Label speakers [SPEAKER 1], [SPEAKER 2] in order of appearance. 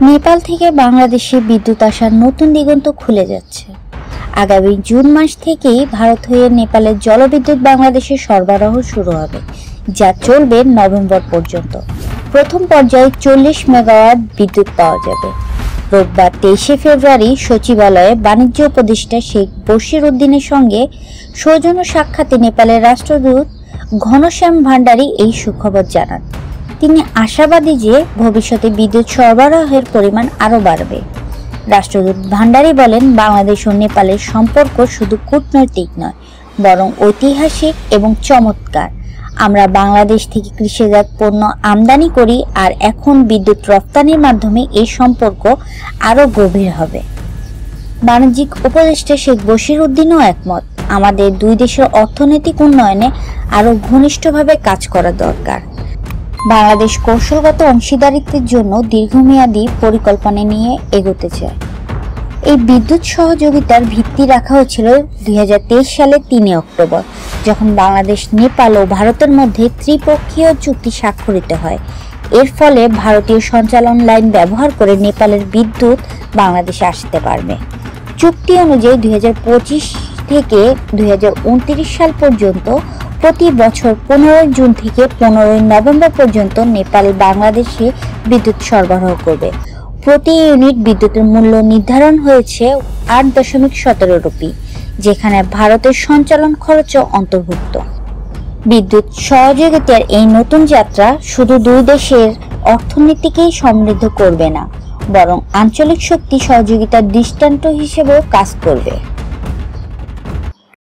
[SPEAKER 1] নেপাল থেকে বাংলাদেশে বিদ্যুৎ আসার নতুন দিগন্ত খুলে যাচ্ছে। আগামী জুন মাস থেকেই ভারত হয়ে নেপালের জলবিদ্যুৎ বাংলাদেশে সরবরাহ শুরু হবে, যা চলবে নভেম্বর পর্যন্ত। প্রথম পর্যায়ে 40 মেগাওয়াট বিদ্যুৎ পাওয়া যাবে। রোববার 23 ফেব্রুয়ারি সচিবালয়ে বাণিজ্য উপদেষ্টা শেখ বশির উদ্দিনের সঙ্গে সৌজন্য সাক্ষাতে নেপালের রাষ্ট্রদূত ঘনশ্যাম ভান্ডারী এই সুখবর জানান। তিনি আশাবাদী যে ভবিষ্যতে বিদ্যুৎ সরবরাহের পরিমাণ আরও বাড়বে। রাষ্ট্রদূত ভান্ডারী বলেন, বাংলাদেশ ও নেপালের সম্পর্ক শুধু কূটনৈতিক নয়, বরং ঐতিহাসিক এবং চমৎকার। আমরা বাংলাদেশ থেকে কৃষিজাত পণ্য আমদানি করি, আর এখন বিদ্যুৎ রপ্তানির মাধ্যমে এই সম্পর্ক আরও গভীর হবে। বাণিজ্যিক উপদেষ্টা শেখ বশির উদ্দিনও একমত, আমাদের দুই দেশের অর্থনৈতিক উন্নয়নে আরও ঘনিষ্ঠভাবে কাজ করা দরকার। বাংলাদেশ কৌশলগত অংশীদারিত্বের জন্য দীর্ঘমেয়াদী পরিকল্পনা নিয়ে এগোতে চায়। এই বিদ্যুৎ সহযোগিতার ভিত্তি রাখা হয়েছিল 2023 সালের 3 অক্টোবর, যখন বাংলাদেশ, নেপাল ও ভারতের মধ্যে ত্রিপক্ষীয় চুক্তি স্বাক্ষরিত হয়। এর ফলে ভারতীয় সঞ্চালন লাইন ব্যবহার করে নেপালের বিদ্যুৎ বাংলাদেশে আসতে পারবে। চুক্তি অনুযায়ী 2025 থেকে 2029 সাল পর্যন্ত প্রতি বছর 15 জুন থেকে 15 নভেম্বর পর্যন্ত নেপাল বাংলাদেশে বিদ্যুৎ সরবরাহ করবে। প্রতি ইউনিট বিদ্যুতের মূল্য নির্ধারণ হয়েছে 8.17 রুপি, যেখানে ভারতের সঞ্চালন খরচও অন্তর্ভুক্ত। বিদ্যুৎ সহযোগিতার এই নতুন যাত্রা শুধু দুই দেশের অর্থনীতিকেই সমৃদ্ধ করবে না, বরং আঞ্চলিক শক্তি সহযোগিতার দৃষ্টান্ত হিসেবেও কাজ করবে।